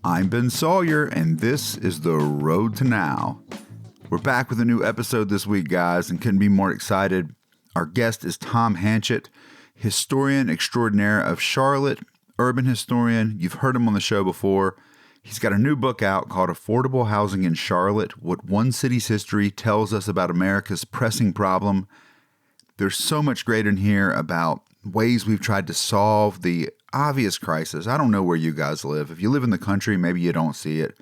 I'm Ben Sawyer, and this is The Road to Now. We're back with a new episode this week, guys, and couldn't be more excited. Our guest is Tom Hanchett, historian extraordinaire of Charlotte, urban historian. You've heard him on the show before. He's got a new book out called Affordable Housing in Charlotte, What One City's History Tells Us About America's Pressing Problem. There's so much great in here about ways we've tried to solve the obvious crisis. I don't know where you guys live. If you live in the country, maybe you don't see it.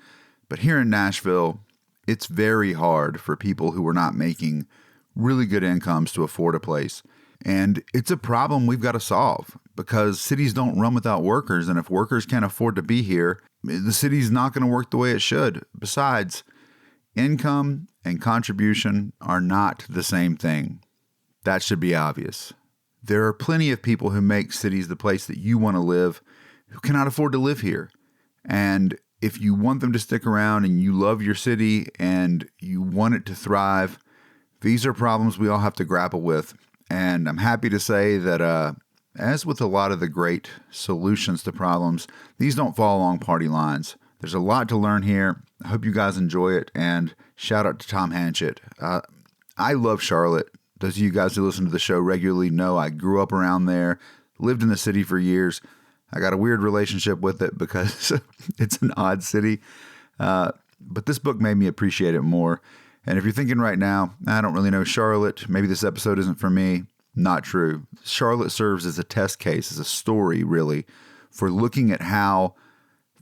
But here in Nashville, it's very hard for people who are not making really good incomes to afford a place. And it's a problem we've got to solve because cities don't run without workers. And if workers can't afford to be here, the city's not going to work the way it should. Besides, income and contribution are not the same thing. That should be obvious. There are plenty of people who make cities the place that you want to live who cannot afford to live here. And if you want them to stick around and you love your city and you want it to thrive, these are problems we all have to grapple with. And I'm happy to say that as with a lot of the great solutions to problems, these don't fall along party lines. There's a lot to learn here. I hope you guys enjoy it. And shout out to Tom Hanchett. I love Charlotte. Those of you guys who listen to the show regularly know I grew up around there, lived in the city for years. I got a weird relationship with it because it's an odd city. But this book made me appreciate it more. And if you're thinking right now, I don't really know Charlotte, maybe this episode isn't for me, not true. Charlotte serves as a test case, as a story, really, for looking at how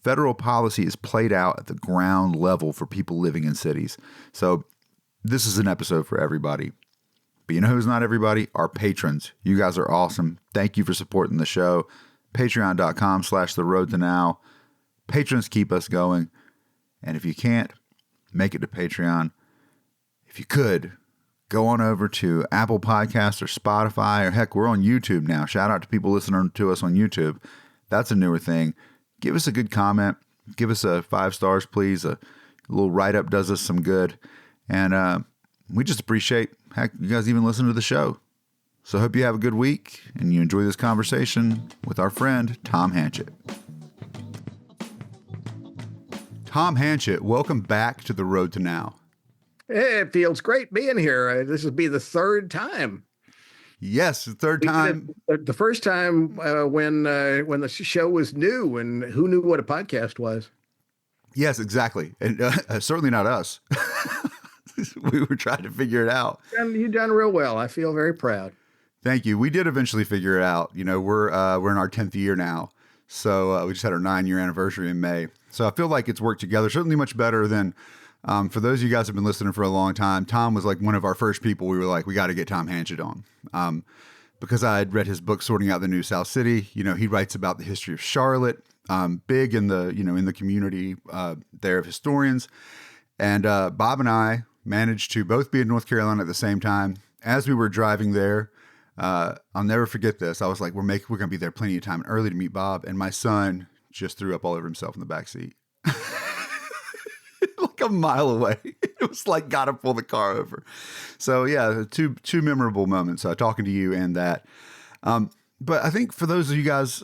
federal policy is played out at the ground level for people living in cities. So this is an episode for everybody. But you know who's not everybody? Our patrons. You guys are awesome. Thank you for supporting the show. Patreon.com/theroadtonow. Patrons keep us going. And if you can't, make it to Patreon. If you could, go on over to Apple Podcasts or Spotify, or heck, we're on YouTube now. Shout out to people listening to us on YouTube. That's a newer thing. Give us a good comment. Give us a 5 stars, please. A little write-up does us some good. And we just appreciate, heck, you guys even listen to the show. So I hope you have a good week and you enjoy this conversation with our friend, Tom Hanchett. Tom Hanchett, welcome back to The Road to Now. Hey, it feels great being here. This will be the third time. Yes, the third time. The first time when the show was new, and who knew what a podcast was? Yes, exactly. And certainly not us. We were trying to figure it out. And you've done real well. I feel very proud. Thank you. We did eventually figure it out. You know, we're in our 10th year now. So we just had our 9-year anniversary in May. So I feel like it's worked together. Certainly much better than for those of you guys who have been listening for a long time. Tom was like one of our first people. We were like, we got to get Tom Hanchett on. Because I had read his book, Sorting Out the New South City. You know, he writes about the history of Charlotte, big in the, in the community there of historians. And Bob and I managed to both be in North Carolina at the same time. As we were driving there, I'll never forget this. I was like, we're going to be there plenty of time and early to meet Bob. And my son just threw up all over himself in the back seat. Like a mile away. It was like, gotta pull the car over. So yeah, two memorable moments, talking to you and that. But I think for those of you guys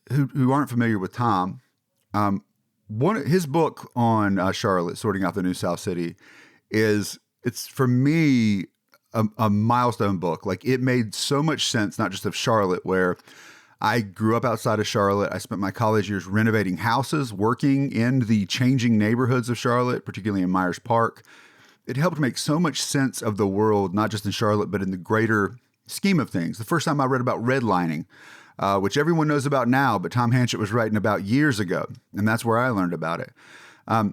who aren't familiar with Tom, his book on Charlotte, Sorting Out the New South City, it's for me a milestone book. Like, it made so much sense, not just of Charlotte, where I grew up outside of Charlotte. I spent my college years renovating houses, working in the changing neighborhoods of Charlotte, particularly in Myers Park. It helped make so much sense of the world, not just in Charlotte, but in the greater scheme of things. The first time I read about redlining, which everyone knows about now, but Tom Hanchett was writing about years ago, and that's where I learned about it.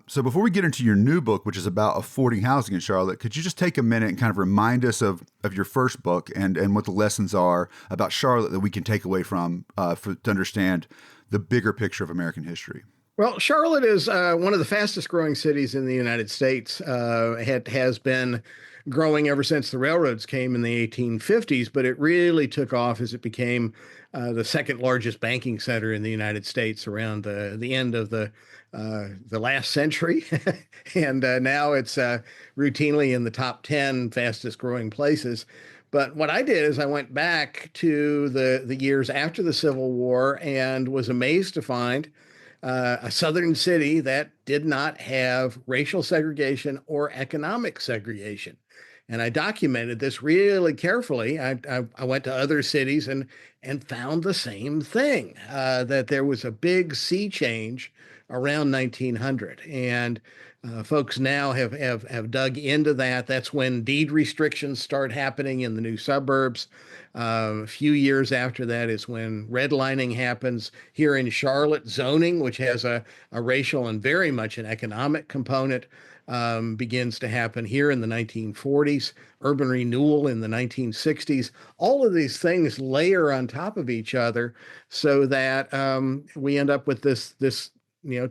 So before we get into your new book, which is about affording housing in Charlotte, could you just take a minute and kind of remind us of your first book and what the lessons are about Charlotte that we can take away from to understand the bigger picture of American history? Well, Charlotte is one of the fastest growing cities in the United States. It has been growing ever since the railroads came in the 1850s, but it really took off as it became the second largest banking center in the United States around the end of the last century. And now it's routinely in the top 10 fastest growing places. But what I did is I went back to the years after the Civil War and was amazed to find a southern city that did not have racial segregation or economic segregation. And I documented this really carefully. I went to other cities and found the same thing, that there was a big sea change around 1900. And folks now have dug into that. That's when deed restrictions start happening in the new suburbs. A few years after that is when redlining happens here in Charlotte. Zoning, which has a racial and very much an economic component, begins to happen here in the 1940s. Urban renewal in the 1960s. All of these things layer on top of each other so that we end up with this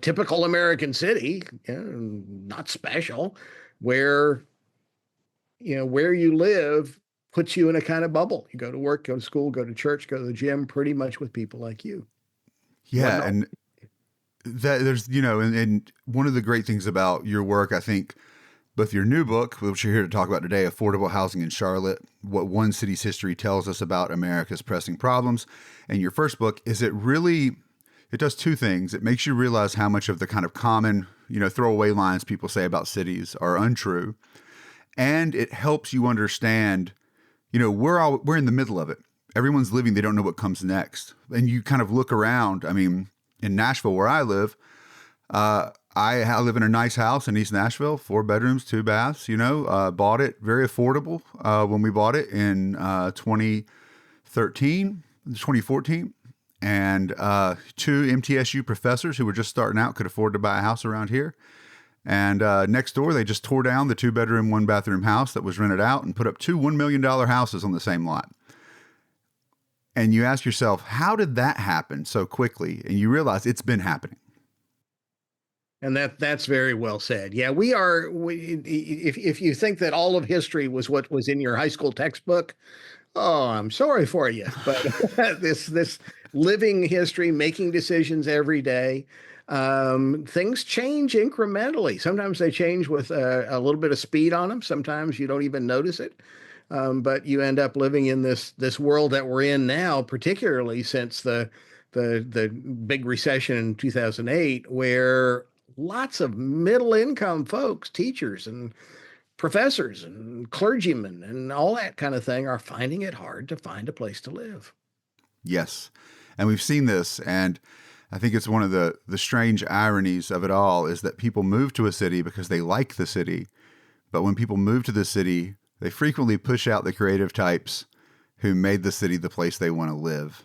typical American city, not special, where where you live puts you in a kind of bubble. You go to work, go to school, go to church, go to the gym, pretty much with people like you. Yeah, and that there's and one of the great things about your work, I think, both your new book, which you're here to talk about today, Affordable Housing in Charlotte, What One City's History Tells Us About America's Pressing Problems, and your first book, is it does two things. It makes you realize how much of the kind of common, throwaway lines people say about cities are untrue. And it helps you understand, we're in the middle of it. Everyone's living, they don't know what comes next. And you kind of look around. I mean, in Nashville, where I live, I live in a nice house in East Nashville, 4 bedrooms, 2 baths, bought it very affordable when we bought it in 2014. And 2 MTSU professors who were just starting out could afford to buy a house around here. And next door, they just tore down the 2-bedroom, 1-bathroom house that was rented out and put up 2 $1 million houses on the same lot. And you ask yourself, how did that happen so quickly? And you realize it's been happening. And that's very well said. Yeah, if you think that all of history was what was in your high school textbook, oh, I'm sorry for you. But this living history, making decisions every day, things change incrementally. Sometimes they change with a little bit of speed on them. Sometimes you don't even notice it. But you end up living in this world that we're in now, particularly since the big recession in 2008, where lots of middle income folks, teachers and professors and clergymen and all that kind of thing, are finding it hard to find a place to live. Yes. And we've seen this. And I think it's one of the strange ironies of it all is that people move to a city because they like the city. But when people move to the city, they frequently push out the creative types who made the city the place they want to live.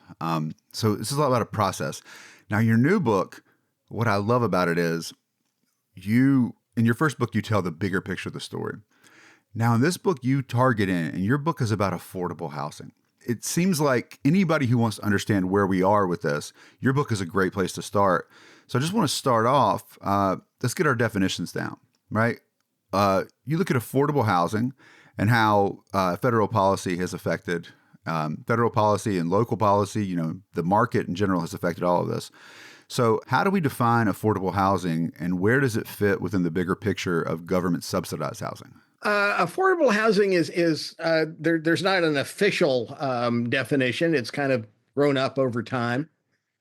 So this is all about a process. Now, your new book, what I love about it is in your first book, you tell the bigger picture of the story. Now, in this book, you target in, and your book is about affordable housing. It seems like anybody who wants to understand where we are with this, your book is a great place to start. So I just want to start off, let's get our definitions down, right? You look at affordable housing and how federal policy has affected federal policy and local policy, the market in general has affected all of this. So how do we define affordable housing and where does it fit within the bigger picture of government subsidized housing? Affordable housing is there's not an official definition. It's kind of grown up over time.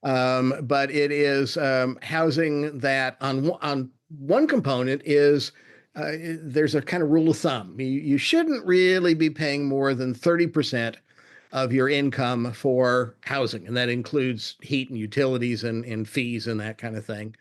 But it is housing that on one component is there's a kind of rule of thumb. You shouldn't really be paying more than 30% of your income for housing, and that includes heat and utilities and fees and that kind of thing.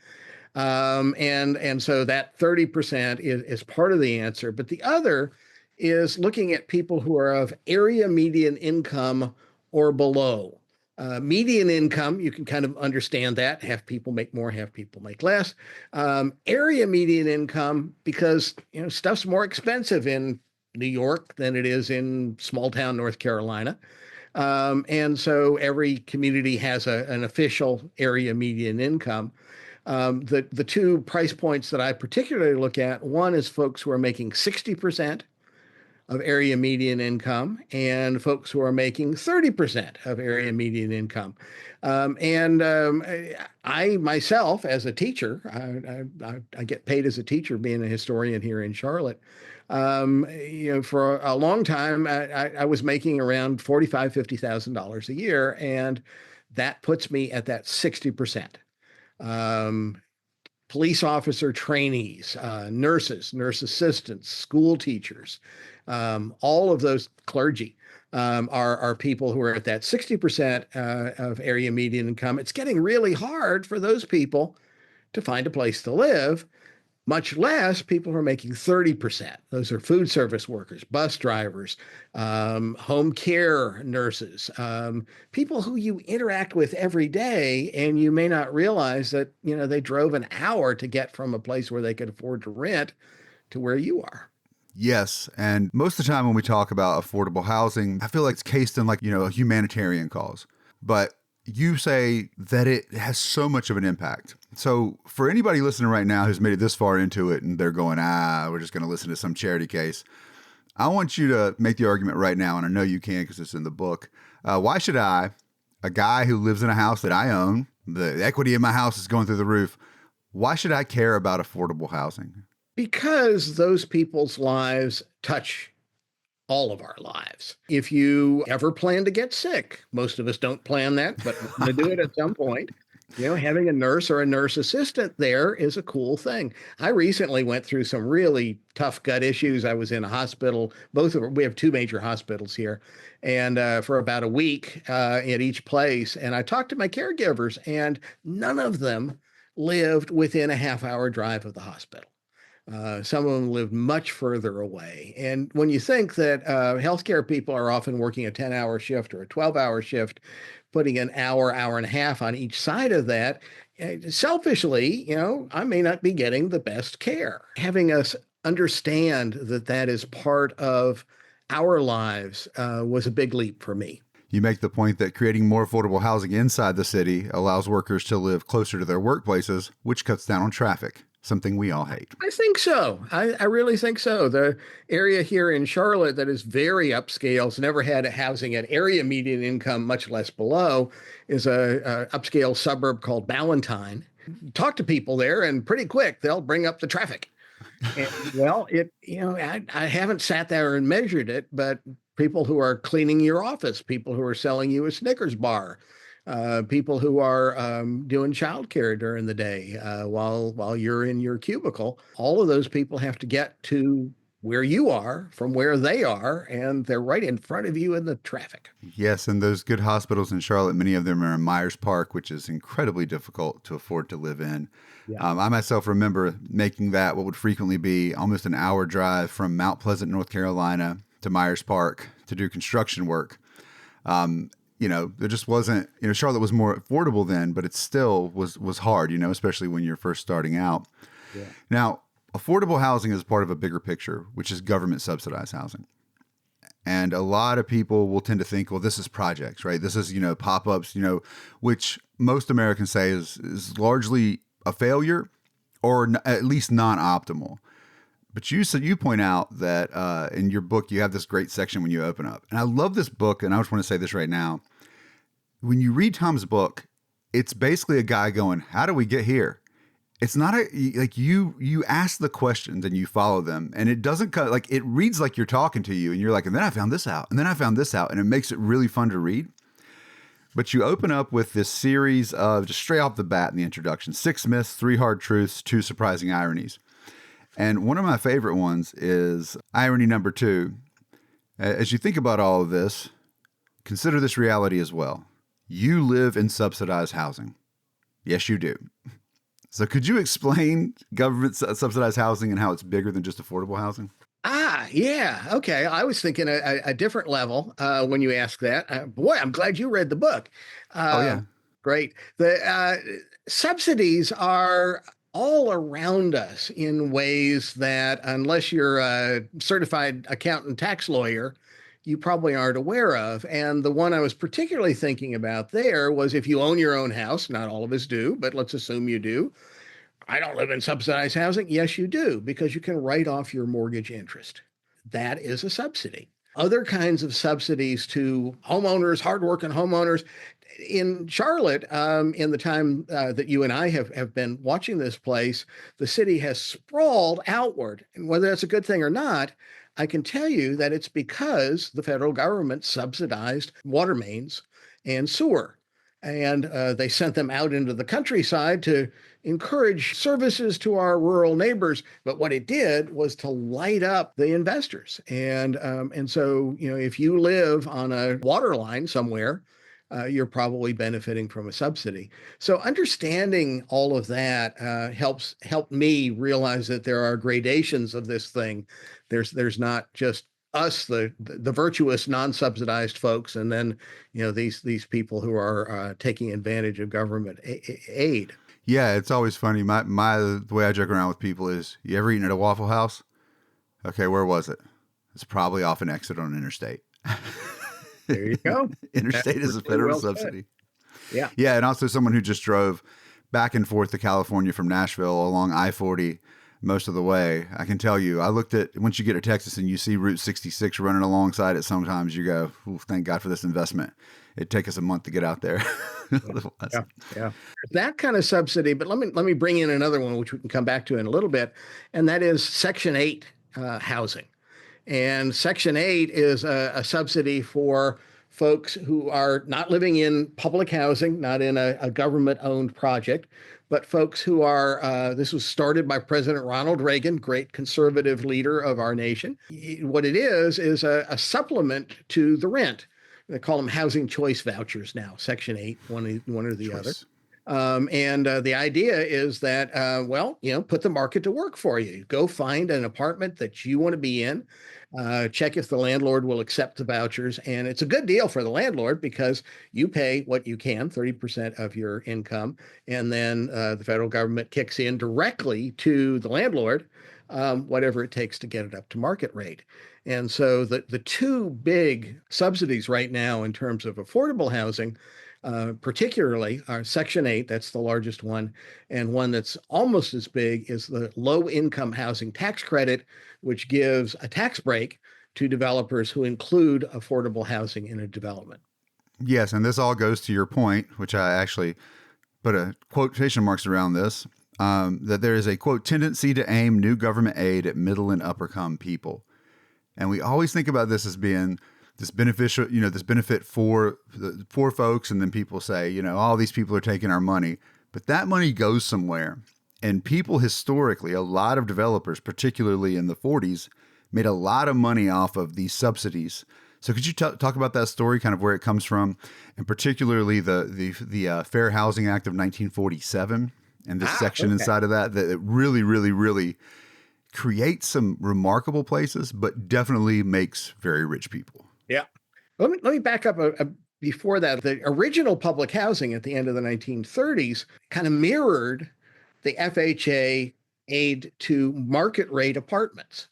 And so that 30% is part of the answer. But the other is looking at people who are of area median income or below. Median income, you can kind of understand that. Half people make more, half people make less. Area median income, because stuff's more expensive in New York than it is in small town North Carolina. And so every community has an official area median income. The 2 price points that I particularly look at, one is folks who are making 60% of area median income and folks who are making 30% of area median income. I myself, as a teacher, I get paid as a teacher being a historian here in Charlotte. For a long time, I was making around $45,000, $50,000 a year, and that puts me at that 60%. um, police officer trainees, nurses, nurse assistants, school teachers, all of those clergy are people who are at that 60% of area median income. It's getting really hard for those people to find a place to live, much less people who are making 30%. Those are food service workers, bus drivers, home care nurses, people who you interact with every day, and you may not realize that, they drove an hour to get from a place where they could afford to rent to where you are. Yes. And most of the time when we talk about affordable housing, I feel like it's cased in like, a humanitarian cause. But you say that it has so much of an impact. So for anybody listening right now who's made it this far into it and they're going, we're just going to listen to some charity case, I want you to make the argument right now, and I know you can because it's in the book. Why should I, a guy who lives in a house that I own, the equity in my house is going through the roof, why should I care about affordable housing? Because those people's lives touch all of our lives. If you ever plan to get sick, most of us don't plan that, but we're going to do it at some point. Having a nurse or a nurse assistant there is a cool thing. I recently went through some really tough gut issues. I was in a hospital. We have two major hospitals here, and for about a week at each place. And I talked to my caregivers, and none of them lived within a half-hour drive of the hospital. Some of them lived much further away. And when you think that healthcare people are often working a 10-hour shift or a 12-hour shift, putting an hour, hour and a half on each side of that, selfishly, I may not be getting the best care. Having us understand that that is part of our lives was a big leap for me. You make the point that creating more affordable housing inside the city allows workers to live closer to their workplaces, which cuts down on traffic. Something we all hate. I think so. I really think so. The area here in Charlotte that is very upscale, has never had housing at area median income, much less below, is a upscale suburb called Ballantyne. Talk to people there, and pretty quick they'll bring up the traffic. And, well, I haven't sat there and measured it, but people who are cleaning your office, people who are selling you a Snickers bar, people who are doing childcare during the day while you're in your cubicle. All of those people have to get to where you are from where they are, and they're right in front of you in the traffic. Yes, and those good hospitals in Charlotte, many of them are in Myers Park, which is incredibly difficult to afford to live in. Yeah. I myself remember making that what would frequently be almost an hour drive from Mount Pleasant, North Carolina to Myers Park to do construction work. There just wasn't, Charlotte was more affordable then, but it still was hard, especially when you're first starting out. Yeah. Now, affordable housing is part of a bigger picture, which is government subsidized housing. And a lot of people will tend to think, well, this is projects, right? This is, pop-ups, which most Americans say is largely a failure or at least non-optimal. But you point out that in your book, you have this great section when you open up. And I love this book, and I just want to say this right now. When you read Tom's book, it's basically a guy going, how do we get here? It's not you ask the questions and you follow them, and it doesn't it reads like you're talking to you, and you're like, and then I found this out, and then I found this out, and it makes it really fun to read. But you open up with this series of, just straight off the bat in the introduction, 6 myths, 3 hard truths, 2 surprising ironies. And one of my favorite ones is irony number 2. As you think about all of this, consider this reality as well. You live in subsidized housing. Yes, you do. So could you explain government subsidized housing and how it's bigger than just affordable housing? Yeah. Okay. I was thinking a different level when you asked that. Boy, I'm glad you read the book. Oh, yeah. Great. The subsidies are all around us in ways that, unless you're a certified accountant tax lawyer, you probably aren't aware of. And the one I was particularly thinking about there was, if you own your own house, not all of us do, but let's assume you do. I don't live in subsidized housing. Yes, you do, because you can write off your mortgage interest. That is a subsidy. Other kinds of subsidies to homeowners, hardworking homeowners. In Charlotte, in the time that you and I have been watching this place, the city has sprawled outward. And whether that's a good thing or not, I can tell you that it's because the federal government subsidized water mains and sewer. and they sent them out into the countryside to encourage services to our rural neighbors. But what it did was to light up the investors. And so, if you live on a water line somewhere, you're probably benefiting from a subsidy. So understanding all of that helped me realize that there are gradations of this thing. There's not just us, the virtuous non-subsidized folks, and then these people who are taking advantage of government aid. Yeah, it's always funny. The way I joke around with people is, you ever eaten at a Waffle House? Okay, where was it? It's probably off an exit on an interstate. There you go. Interstate is a federal subsidy. Yeah. Yeah, and also someone who just drove back and forth to California from Nashville along I-40 most of the way. I can tell you, I looked at, once you get to Texas and you see Route 66 running alongside it, sometimes you go, thank God for this investment. It'd take us a month to get out there. Yeah. That kind of subsidy, but let me bring in another one, which we can come back to in a little bit, and that is Section 8 housing. And Section 8 is a subsidy for folks who are not living in public housing, not in a government-owned project, but folks who are, this was started by President Ronald Reagan, great conservative leader of our nation. What it is a supplement to the rent. They call them housing choice vouchers now, Section 8, one or the other. And the idea is that, put the market to work for you. Go find an apartment that you want to be in. Check if the landlord will accept the vouchers. And it's a good deal for the landlord because you pay what you can, 30% of your income. And then the federal government kicks in directly to the landlord, whatever it takes to get it up to market rate. And so the two big subsidies right now in terms of affordable housing, particularly are Section 8, that's the largest one, and one that's almost as big is the low-income housing tax credit, which gives a tax break to developers who include affordable housing in a development. Yes, and this all goes to your point, which I actually put a quotation marks around this, that there is a, quote, tendency to aim new government aid at middle and upper-income people. And we always think about this as being this beneficial, this benefit for the poor folks. And then people say, all these people are taking our money, but that money goes somewhere. And people historically, a lot of developers, particularly in the 40s, made a lot of money off of these subsidies. So could you talk about that story, kind of where it comes from, and particularly the Fair Housing Act of 1947 and this section inside of that it really, really, really creates some remarkable places, but definitely makes very rich people. Yeah. Let me back up before that. The original public housing at the end of the 1930s kind of mirrored the FHA aid to market rate apartments.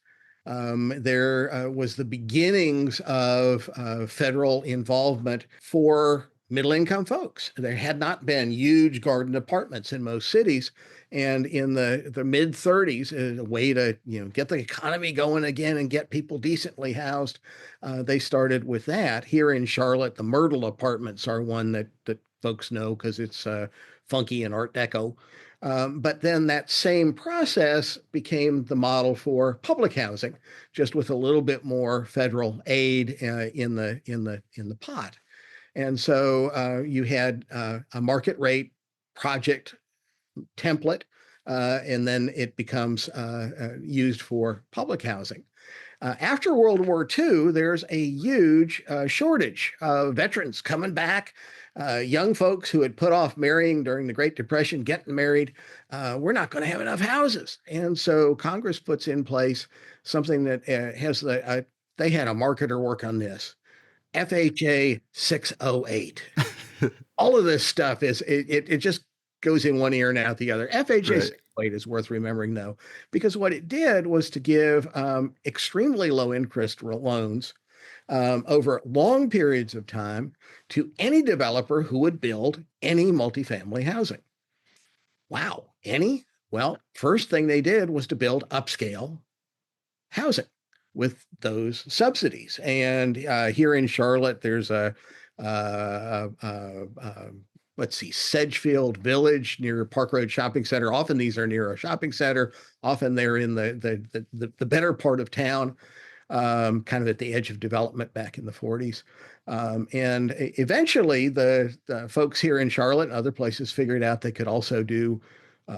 There was the beginnings of federal involvement for middle-income folks. There had not been huge garden apartments in most cities. And in the mid-30s, a way to get the economy going again and get people decently housed, they started with that. Here in Charlotte, the Myrtle apartments are one that folks know because it's funky and Art Deco. But then that same process became the model for public housing, just with a little bit more federal aid in the pot. And so you had a market rate project template, and then it becomes used for public housing. After World War II, there's a huge shortage of veterans coming back, young folks who had put off marrying during the Great Depression, getting married. We're not going to have enough houses. And so Congress puts in place something that has they had a marketer work on this, FHA 608. All of this stuff it just goes in one ear and out the other. FHA 608 is worth remembering, though, because what it did was to give extremely low interest loans over long periods of time to any developer who would build any multifamily housing. Wow, any? Well, first thing they did was to build upscale housing with those subsidies. And here in Charlotte, there's Sedgefield Village near Park Road Shopping Center. Often these are near a shopping center. Often they're in the better part of town. kind of at the edge of development back in the 40s. And eventually, the folks here in Charlotte and other places figured out they could also do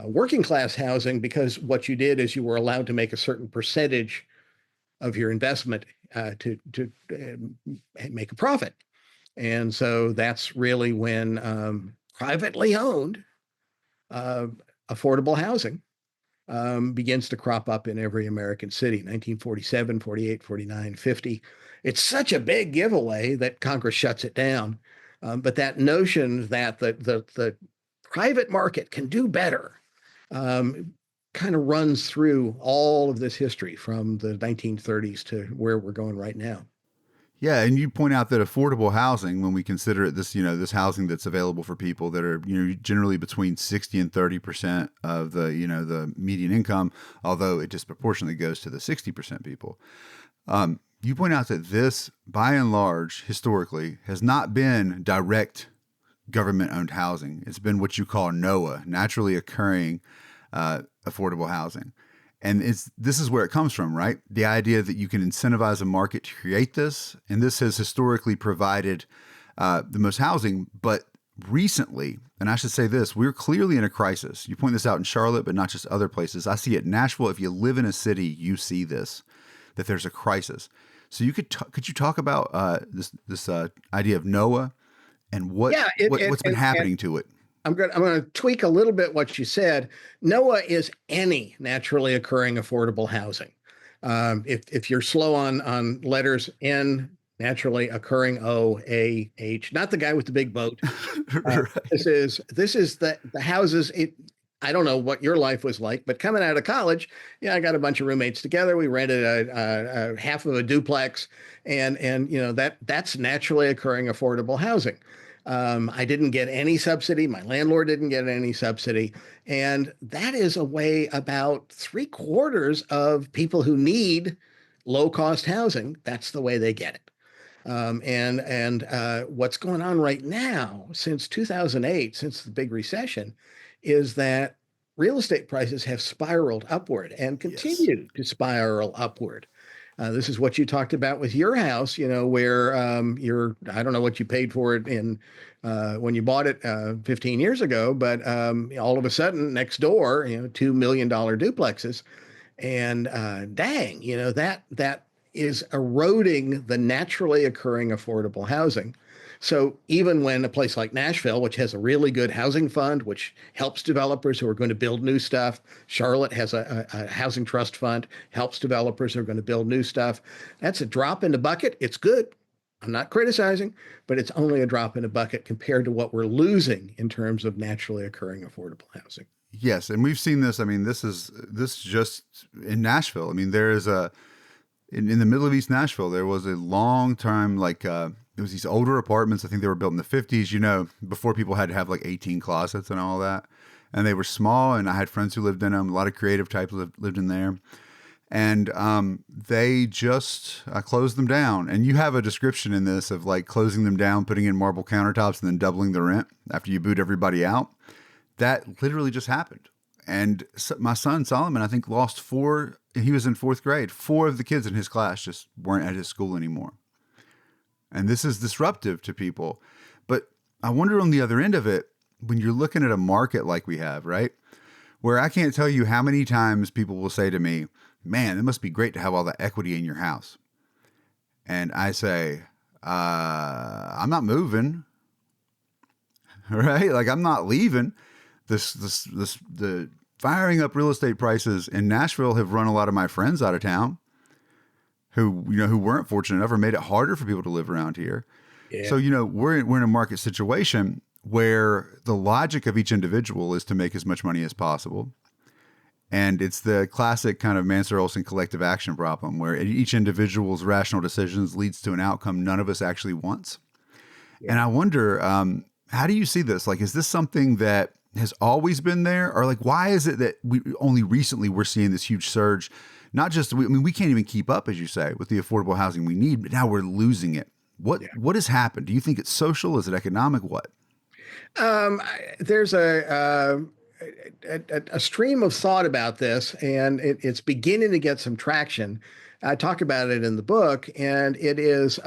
working class housing, because what you did is you were allowed to make a certain percentage of your investment to make a profit. And so that's really when privately owned uh, affordable housing begins to crop up in every American city, 1947, 48, 49, 50. It's such a big giveaway that Congress shuts it down. But that notion that the private market can do better kind of runs through all of this history from the 1930s to where we're going right now. Yeah, and you point out that affordable housing, when we consider it this, this housing that's available for people that are, generally between 60 and 30% of the, the median income, although it disproportionately goes to the 60% people. You point out that this, by and large, historically, has not been direct government-owned housing. It's been what you call NOAA, naturally occurring affordable housing. And this is where it comes from, right? The idea that you can incentivize a market to create this. And this has historically provided the most housing. But recently, and I should say this, we're clearly in a crisis. You point this out in Charlotte, but not just other places. I see it in Nashville. If you live in a city, you see this, that there's a crisis. So could you talk about this idea of NOAA and what's been happening to it? I'm going to tweak a little bit what you said. NOAA is any naturally occurring affordable housing. If you're slow on letters, N, naturally occurring, O, A, H, not the guy with the big boat. Right. This is the houses. I don't know what your life was like, but coming out of college, I got a bunch of roommates together. We rented a half of a duplex, and that's naturally occurring affordable housing. I didn't get any subsidy. My landlord didn't get any subsidy. And that is a way about 3/4 of people who need low-cost housing, that's the way they get it. And what's going on right now, since 2008, since the big recession, is that real estate prices have spiraled upward and continue to spiral upward. This is what you talked about with your house, where I don't know what you paid for it when you bought it 15 years ago, but all of a sudden next door, $2 million duplexes. And dang, that is eroding the naturally occurring affordable housing. So even when a place like Nashville, which has a really good housing fund, which helps developers who are going to build new stuff, Charlotte has a housing trust fund, helps developers who are going to build new stuff. That's a drop in the bucket. It's good. I'm not criticizing, but it's only a drop in a bucket compared to what we're losing in terms of naturally occurring affordable housing. Yes, and we've seen this. I mean, this just in Nashville. I mean, there is in the middle of East Nashville, there was a long time it was these older apartments. I think they were built in the 50s, before people had to have like 18 closets and all that. And they were small, and I had friends who lived in them. A lot of creative types lived in there. And they just closed them down. And you have a description in this of like closing them down, putting in marble countertops, and then doubling the rent after you boot everybody out. That literally just happened. And my son, Solomon, I think lost he was in 4th grade. 4 of the kids in his class just weren't at his school anymore. And this is disruptive to people. But I wonder on the other end of it, when you're looking at a market like we have, right, where I can't tell you how many times people will say to me, man, it must be great to have all that equity in your house. And I say, I'm not moving, right? Like, I'm not leaving. The firing up real estate prices in Nashville have run a lot of my friends out of town who weren't fortunate enough or made it harder for people to live around here. Yeah. So, we're in a market situation where the logic of each individual is to make as much money as possible. And it's the classic kind of Mansur-Olson collective action problem where each individual's rational decisions leads to an outcome none of us actually wants. Yeah. And I wonder, how do you see this? Like, is this something that has always been there? Or like, why is it that only recently we're seeing this huge surge? Not just, we can't even keep up, as you say, with the affordable housing we need, but now we're losing it. What has happened? Do you think it's social? Is it economic? What? There's a stream of thought about this, and it's beginning to get some traction. I talk about it in the book, and it is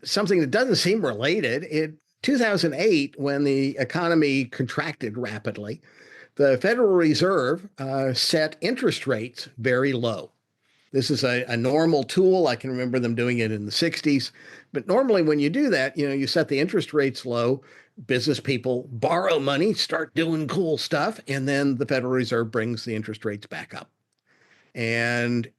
something that doesn't seem related. In 2008, when the economy contracted rapidly, the Federal Reserve set interest rates very low. This is a normal tool. I can remember them doing it in the 60s. But normally when you do that, you set the interest rates low, business people borrow money, start doing cool stuff, and then the Federal Reserve brings the interest rates back up. And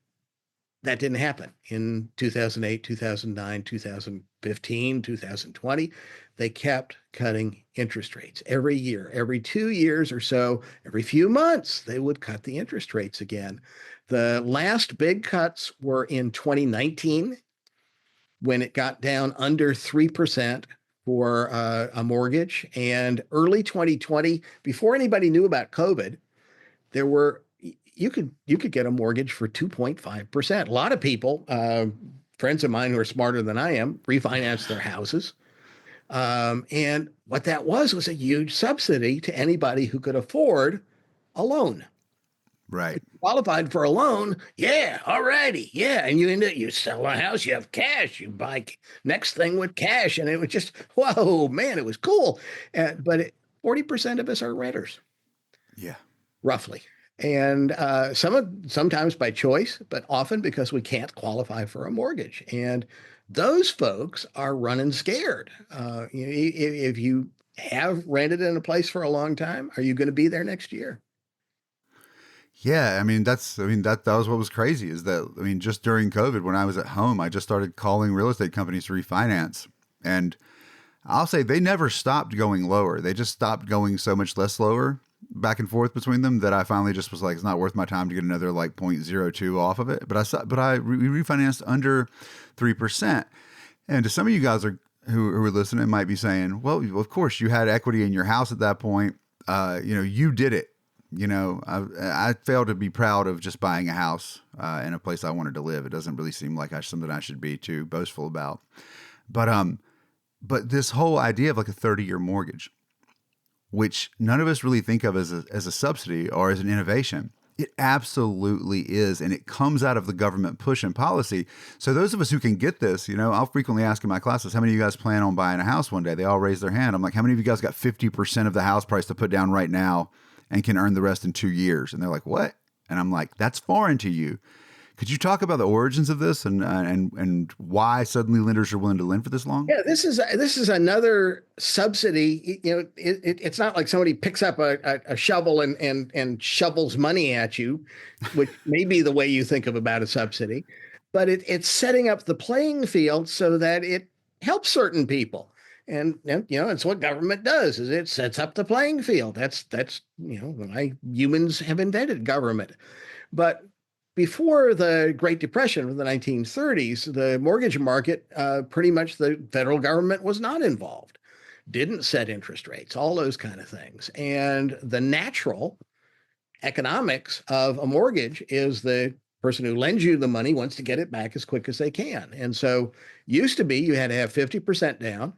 that didn't happen in 2008, 2009, 2015, 2020. They kept cutting interest rates every year, every 2 years or so, every few months, they would cut the interest rates again. The last big cuts were in 2019 when it got down under 3% for a mortgage. And early 2020, before anybody knew about COVID, there were you could get a mortgage for 2.5%. A lot of people, friends of mine who are smarter than I am, refinance their houses. And what that was a huge subsidy to anybody who could afford a loan. Right. Qualified for a loan, yeah, all righty, yeah, and you sell a house, you have cash, you buy next thing with cash, and it was just whoa, man, it was cool. But 40% of us are renters. Yeah. Roughly. And sometimes by choice, but often because we can't qualify for a mortgage. And those folks are running scared. If you have rented in a place for a long time, are you going to be there next year? Yeah, that was what was crazy is that, just during COVID, when I was at home, I just started calling real estate companies to refinance. And I'll say they never stopped going lower. They just stopped going so much less lower back and forth between them that I finally just was like, it's not worth my time to get another like 0.02 we refinanced under 3%. And to some of you guys who are listening might be saying, well, of course you had equity in your house at that point. You did it. I fail to be proud of just buying a house in a place I wanted to live. It doesn't really seem like something I should be too boastful about. But this whole idea of like a 30-year mortgage, which none of us really think of as a subsidy or as an innovation, it absolutely is. And it comes out of the government push and policy. So those of us who can get this, I'll frequently ask in my classes, how many of you guys plan on buying a house one day? They all raise their hand. I'm like, how many of you guys got 50% of the house price to put down right now and can earn the rest in 2 years? And they're like, what? And I'm like, that's foreign to you. Could you talk about the origins of this and why suddenly lenders are willing to lend for this long? Yeah, this is another subsidy. It's not like somebody picks up a shovel and shovels money at you, which may be the way you think of about a subsidy, but it's setting up the playing field so that it helps certain people. And it's what government does, is it sets up the playing field. That's why humans have invented government. But before the Great Depression of the 1930s, the mortgage market, pretty much the federal government was not involved, didn't set interest rates, all those kind of things. And the natural economics of a mortgage is the person who lends you the money wants to get it back as quick as they can. And so used to be you had to have 50% down.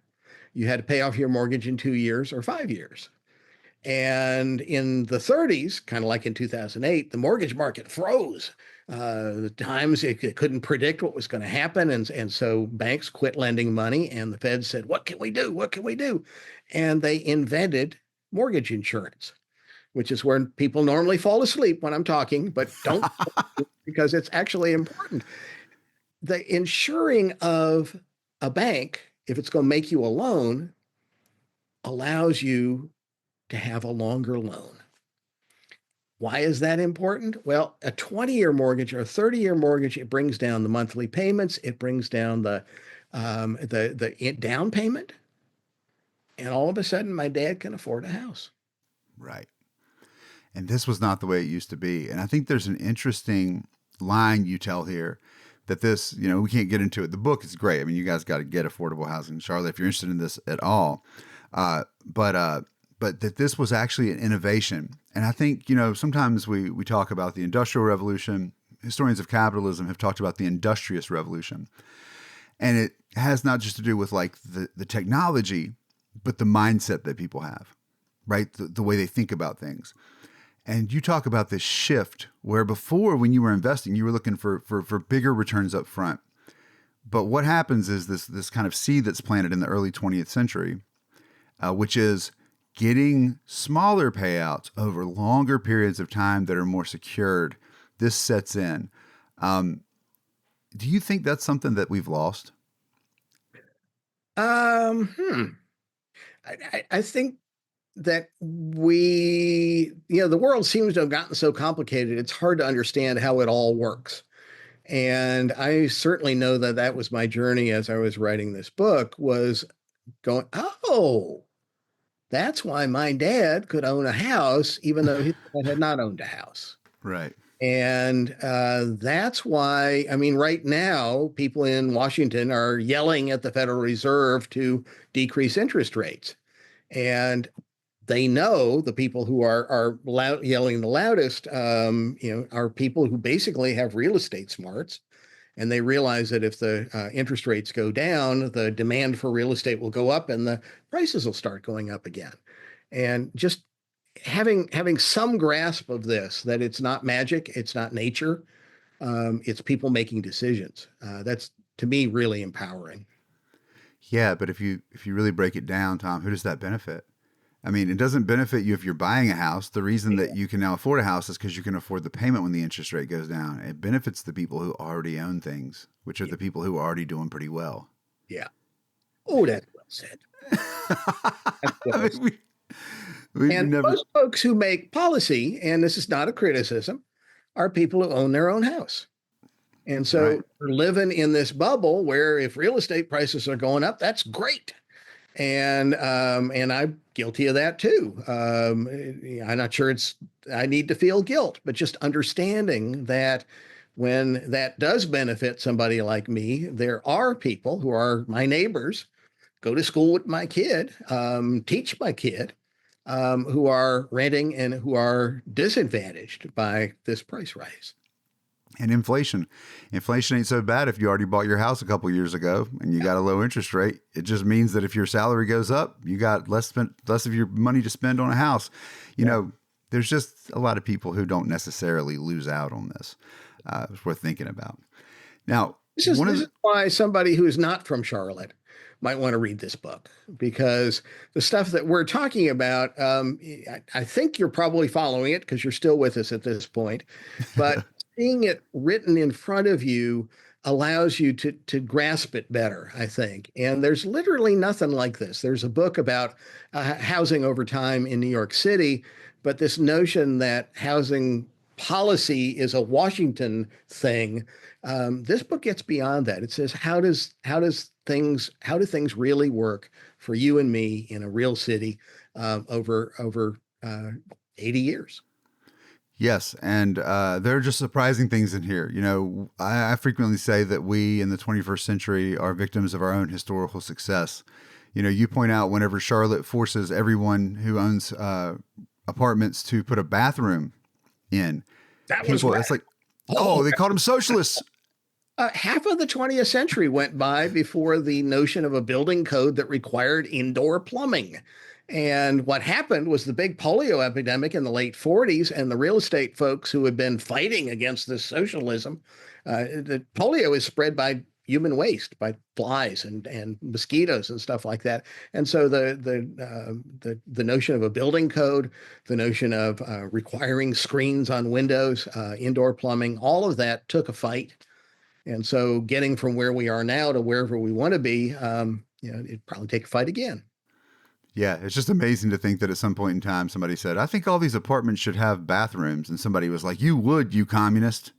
You had to pay off your mortgage in 2 years or 5 years. And in the 30s, kind of like in 2008, the mortgage market froze. The times it couldn't predict what was going to happen. And so banks quit lending money, and the Fed said, what can we do? What can we do? And they invented mortgage insurance, which is where people normally fall asleep when I'm talking, but don't because it's actually important. The insuring of a bank, if it's going to make you a loan, allows you to have a longer loan. Why is that important? Well, a 20-year mortgage or a 30-year mortgage, it brings down the monthly payments, it brings down the down payment, and all of a sudden, my dad can afford a house. Right. And this was not the way it used to be. And I think there's an interesting line you tell here that this, we can't get into it. The book is great. You guys got to get affordable housing in Charlotte if you're interested in this at all. But that this was actually an innovation. And I think, sometimes we talk about the Industrial Revolution. Historians of capitalism have talked about the Industrious Revolution. And it has not just to do with like the technology, but the mindset that people have, right? The way they think about things. And you talk about this shift where before, when you were investing, you were looking for bigger returns up front. But what happens is this kind of seed that's planted in the early 20th century, which is getting smaller payouts over longer periods of time that are more secured. This sets in. Do you think that's something that we've lost? I think that the world seems to have gotten so complicated, it's hard to understand how it all works. And I certainly know that that was my journey as I was writing this book, was going, oh, that's why my dad could own a house, even though his dad had not owned a house. Right. And that's why, I mean, right now, people in Washington are yelling at the Federal Reserve to decrease interest rates. And they know the people who are yelling the loudest, are people who basically have real estate smarts. And they realize that if the interest rates go down, the demand for real estate will go up and the prices will start going up again. And just having some grasp of this, that it's not magic, it's not nature, it's people making decisions. That's, to me, really empowering. Yeah, but if you really break it down, Tom, who does that benefit? I mean, it doesn't benefit you if you're buying a house. The reason that you can now afford a house is because you can afford the payment when the interest rate goes down. It benefits the people who already own things, which are the people who are already doing pretty well. Yeah. Oh, that's well said. That's well said. And most folks who make policy, and this is not a criticism, are people who own their own house. And so we're living in this bubble where if real estate prices are going up, that's great. And I'm guilty of that too. I'm not sure I need to feel guilt, but just understanding that when that does benefit somebody like me, there are people who are my neighbors, go to school with my kid, teach my kid, who are renting and who are disadvantaged by this price rise. And inflation ain't so bad if you already bought your house a couple years ago and you got a low interest rate. It just means that if your salary goes up, you got less of your money to spend on a house. You know, there's just a lot of people who don't necessarily lose out on this. It's worth thinking about. Now, this is why somebody who is not from Charlotte might want to read this book, because the stuff that we're talking about, I think you're probably following it because you're still with us at this point, but seeing it written in front of you allows you to grasp it better, I think. And there's literally nothing like this. There's a book about housing over time in New York City, but this notion that housing policy is a Washington thing, this book gets beyond that. It says, how do things really work for you and me in a real city over 80 years? Yes, and there are just surprising things in here. You know, I frequently say that we in the 21st century are victims of our own historical success. You know, you point out whenever Charlotte forces everyone who owns apartments to put a bathroom in. That was right. It's like, they called them socialists. Half of the 20th century went by before the notion of a building code that required indoor plumbing. And what happened was the big polio epidemic in the late 40s, and the real estate folks who had been fighting against this socialism, the polio is spread by human waste, by flies and mosquitoes and stuff like that. And so the notion of a building code, the notion of requiring screens on windows, indoor plumbing, all of that took a fight. And so getting from where we are now to wherever we want to be, it'd probably take a fight again. Yeah, it's just amazing to think that at some point in time, somebody said, I think all these apartments should have bathrooms. And somebody was like, you would, you communist.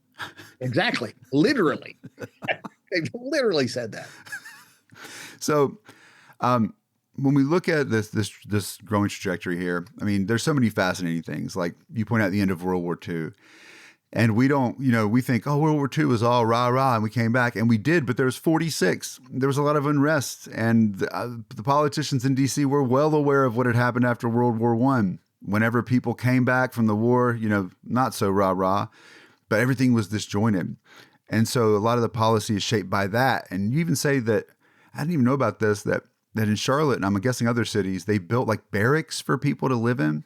Exactly. Literally. They literally said that. So when we look at this growing trajectory here, I mean, there's so many fascinating things. Like you point out the end of World War II. And we don't, we think, World War II was all rah, rah, and we came back. And we did, but there was 46. There was a lot of unrest. And the politicians in D.C. were well aware of what had happened after World War I. Whenever people came back from the war, not so rah, rah, but everything was disjointed. And so a lot of the policy is shaped by that. And you even say that, I didn't even know about this, that in Charlotte, and I'm guessing other cities, they built like barracks for people to live in.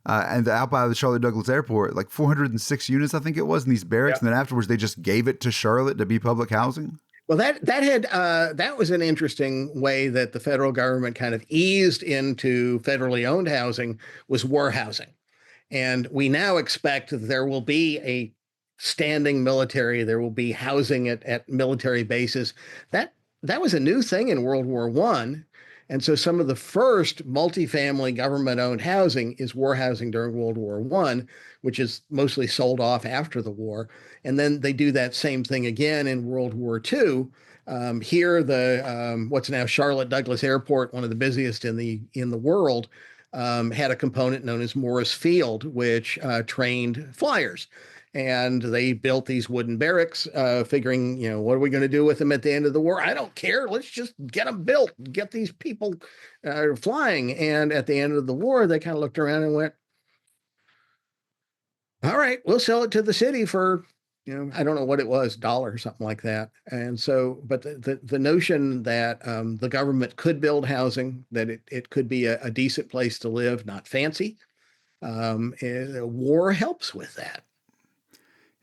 and out by the Charlotte Douglas Airport, like 406 units, I think it was, in these barracks. And then afterwards, they just gave it to Charlotte to be public housing. Well, that was an interesting way that the federal government kind of eased into federally owned housing, was war housing. And we now expect that there will be a standing military, there will be housing at military bases. That was a new thing in World War I. And so some of the first multifamily government-owned housing is war housing during World War I, which is mostly sold off after the war. And then they do that same thing again in World War II. Here, the what's now Charlotte Douglas Airport, one of the busiest in the world, had a component known as Morris Field, which trained flyers. And they built these wooden barracks, figuring, what are we going to do with them at the end of the war? I don't care. Let's just get them built, get these people flying. And at the end of the war, they kind of looked around and went, all right, we'll sell it to the city for, I don't know what it was, $1 or something like that. And so, but the notion that the government could build housing, that it could be a decent place to live, not fancy, war helps with that.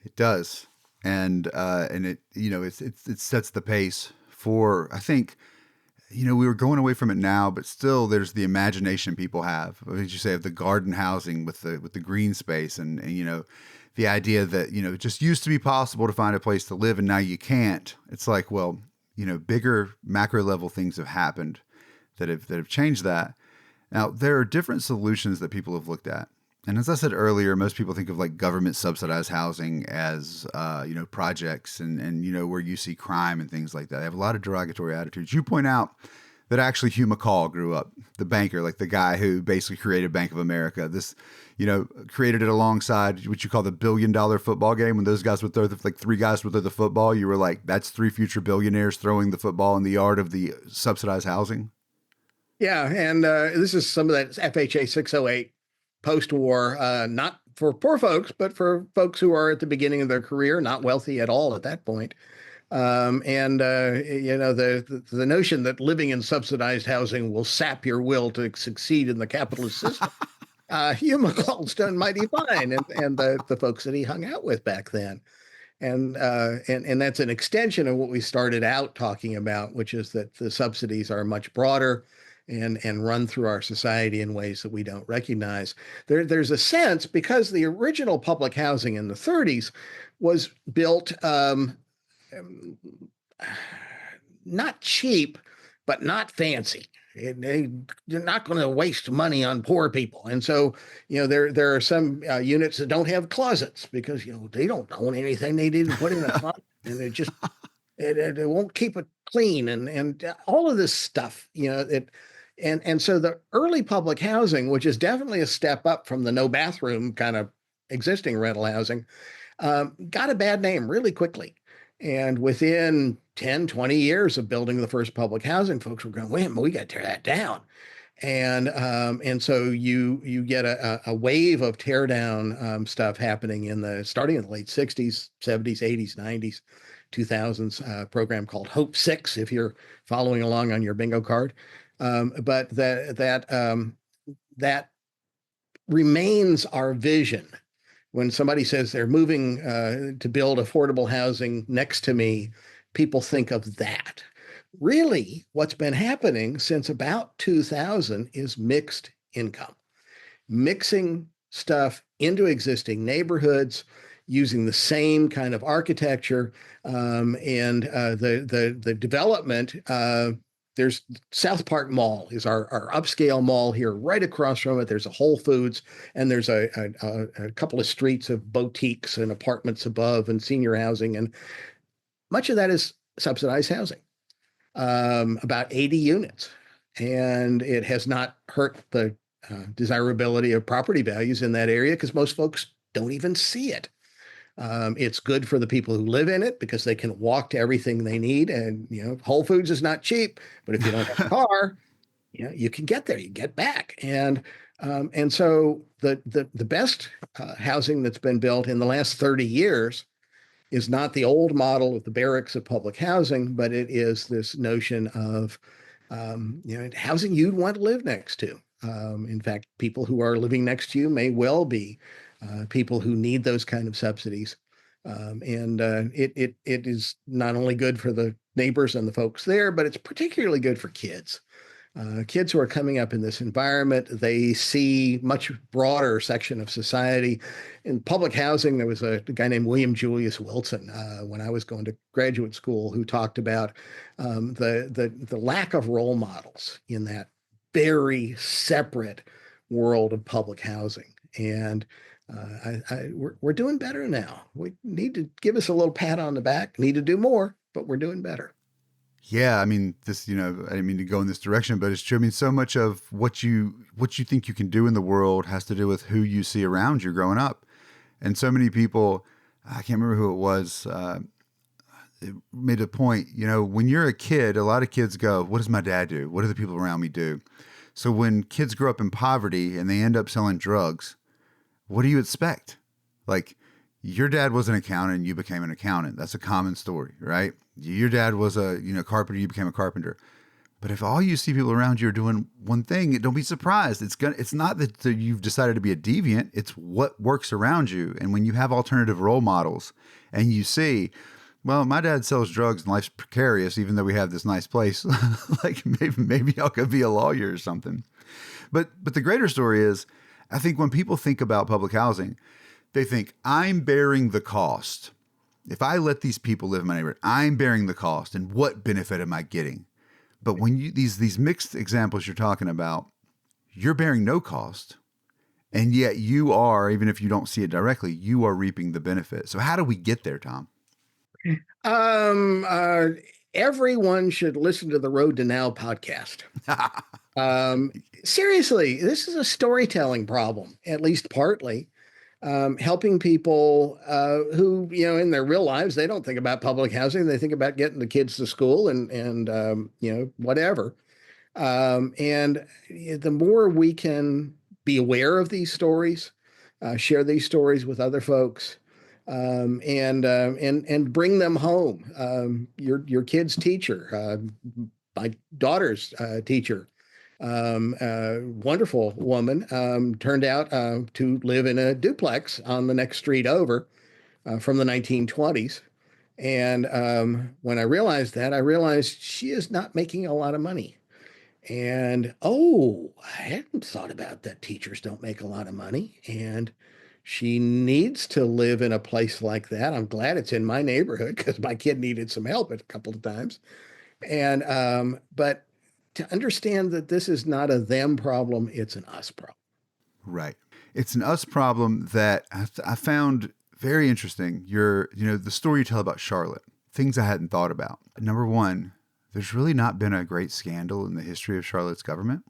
It does, and it it sets the pace for, I think, we were going away from it now, but still there's the imagination people have. What did you say of the garden housing with the green space and the idea that it just used to be possible to find a place to live and now you can't. It's like, well, bigger macro level things have happened that have changed that. Now there are different solutions that people have looked at. And as I said earlier, most people think of like government subsidized housing as, projects and where you see crime and things like that. They have a lot of derogatory attitudes. You point out that actually Hugh McCall grew up, the banker, like the guy who basically created Bank of America. This, created it alongside what you call the $1 billion football game. When those guys would throw like three guys would throw the football, you were like, that's 3 future billionaires throwing the football in the yard of the subsidized housing. Yeah. And this is some of that FHA 608 post-war, not for poor folks, but for folks who are at the beginning of their career, not wealthy at all at that point. The notion that living in subsidized housing will sap your will to succeed in the capitalist system. Hugh McCall's done mighty fine, and the folks that he hung out with back then. And that's an extension of what we started out talking about, which is that the subsidies are much broader and run through our society in ways that we don't recognize. There's a sense, because the original public housing in the 30s was built not cheap, but not fancy. They're not going to waste money on poor people. And so, there are some units that don't have closets because, they don't own anything they need to put in a closet. And it won't keep it clean and all of this stuff, And so the early public housing, which is definitely a step up from the no bathroom kind of existing rental housing, got a bad name really quickly. And within 10, 20 years of building the first public housing, folks were going, wait a minute, we got to tear that down. And so you get a wave of tear down stuff happening starting in the late 60s, 70s, 80s, 90s, 2000s, program called Hope 6, if you're following along on your bingo card. But that remains our vision. When somebody says they're moving to build affordable housing next to me, people think of that. Really, what's been happening since about 2000 is mixed income, mixing stuff into existing neighborhoods, using the same kind of architecture, and the development. There's South Park Mall is our upscale mall here. Right across from it, there's a Whole Foods, and there's a couple of streets of boutiques and apartments above and senior housing. And much of that is subsidized housing, about 80 units. And it has not hurt the desirability of property values in that area because most folks don't even see it. It's good for the people who live in it because they can walk to everything they need. And, Whole Foods is not cheap, but if you don't have a car, you can get there, you get back. And so the best housing that's been built in the last 30 years is not the old model of the barracks of public housing, but it is this notion of, housing you'd want to live next to. In fact, people who are living next to you may well be people who need those kind of subsidies. It is not only good for the neighbors and the folks there, but it's particularly good for kids. Kids who are coming up in this environment, they see much broader section of society. In public housing, there was a guy named William Julius Wilson when I was going to graduate school who talked about the lack of role models in that very separate world of public housing. And we're doing better now. We need to give us a little pat on the back. Need to do more, but we're doing better. Yeah, I mean, this, I didn't mean to go in this direction, but it's true. I mean, so much of what you think you can do in the world has to do with who you see around you growing up. And so many people, I can't remember who it was, it made a point, when you're a kid, a lot of kids go, what does my dad do? What do the people around me do? So when kids grow up in poverty and they end up selling drugs, what do you expect? Like, your dad was an accountant and you became an accountant. That's a common story, right? Your dad was a carpenter, you became a carpenter. But if all you see people around you are doing one thing, don't be surprised. It's not that you've decided to be a deviant. It's what works around you. And when you have alternative role models and you see, well, my dad sells drugs and life's precarious, even though we have this nice place, like maybe I could be a lawyer or something. But the greater story is, I think when people think about public housing, they think, I'm bearing the cost. If I let these people live in my neighborhood, I'm bearing the cost. And what benefit am I getting? But when you these mixed examples you're talking about, you're bearing no cost. And yet you are, even if you don't see it directly, you are reaping the benefit. So how do we get there, Tom? Everyone should listen to the Road to Now podcast. Seriously, this is a storytelling problem, at least partly. Helping people who, in their real lives, they don't think about public housing. They think about getting the kids to school and whatever. And the more we can be aware of these stories, share these stories with other folks, and bring them home. Your kid's teacher, my daughter's teacher, wonderful woman, turned out to live in a duplex on the next street over from the 1920s. And when I realized that, I realized she is not making a lot of money. And, I hadn't thought about that. Teachers don't make a lot of money. And she needs to live in a place like that. I'm glad it's in my neighborhood because my kid needed some help a couple of times. And, but to understand that this is not a them problem, it's an us problem. Right. It's an us problem that I found very interesting. The story you tell about Charlotte, things I hadn't thought about. Number one, there's really not been a great scandal in the history of Charlotte's government.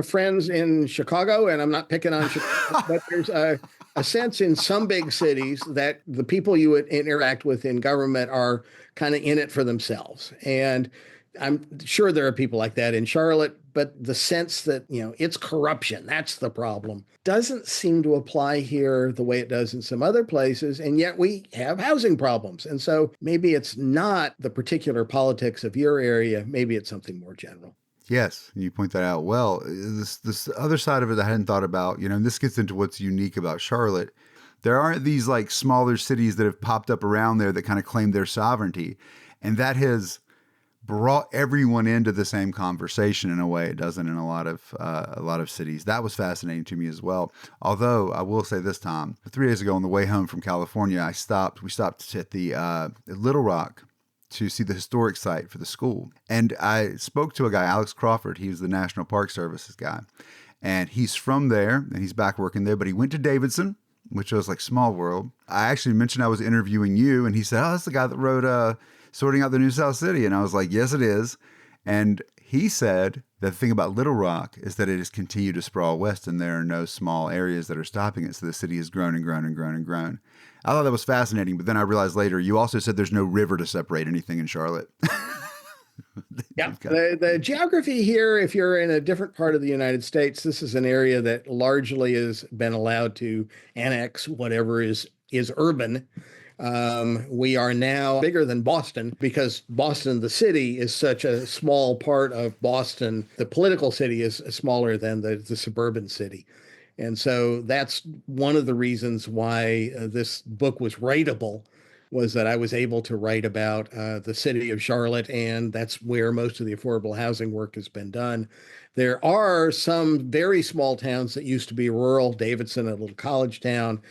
Friends in Chicago, and I'm not picking on Chicago, but there's a sense in some big cities that the people you would interact with in government are kind of in it for themselves. And I'm sure there are people like that in Charlotte, but the sense that, it's corruption, that's the problem, doesn't seem to apply here the way it does in some other places. And yet we have housing problems. And so maybe it's not the particular politics of your area. Maybe it's something more general. Yes, you point that out well. This other side of it I hadn't thought about, and this gets into what's unique about Charlotte. There aren't these like smaller cities that have popped up around there that kind of claim their sovereignty. And that has brought everyone into the same conversation in a way it doesn't in a lot of cities. That was fascinating to me as well. Although I will say this, Tom, 3 days ago on the way home from California, we stopped at the Little Rock to see the historic site for the school. And I spoke to a guy, Alex Crawford. He was the National Park Services guy. And he's from there and he's back working there, but he went to Davidson, which was like small world. I actually mentioned I was interviewing you and he said, oh, that's the guy that wrote Sorting Out the New South City. And I was like, yes, it is. And he said that the thing about Little Rock is that it has continued to sprawl west and there are no small areas that are stopping it. So the city has grown and grown and grown and grown. I thought that was fascinating. But then I realized later, you also said there's no river to separate anything in Charlotte. Yeah. The geography here, if you're in a different part of the United States, this is an area that largely has been allowed to annex whatever is urban. We are now bigger than Boston because Boston, the city, is such a small part of Boston. The political city is smaller than the suburban city. And so that's one of the reasons why this book was writable, was that I was able to write about the city of Charlotte, and that's where most of the affordable housing work has been done. There are some very small towns that used to be rural. Davidson, a little college town,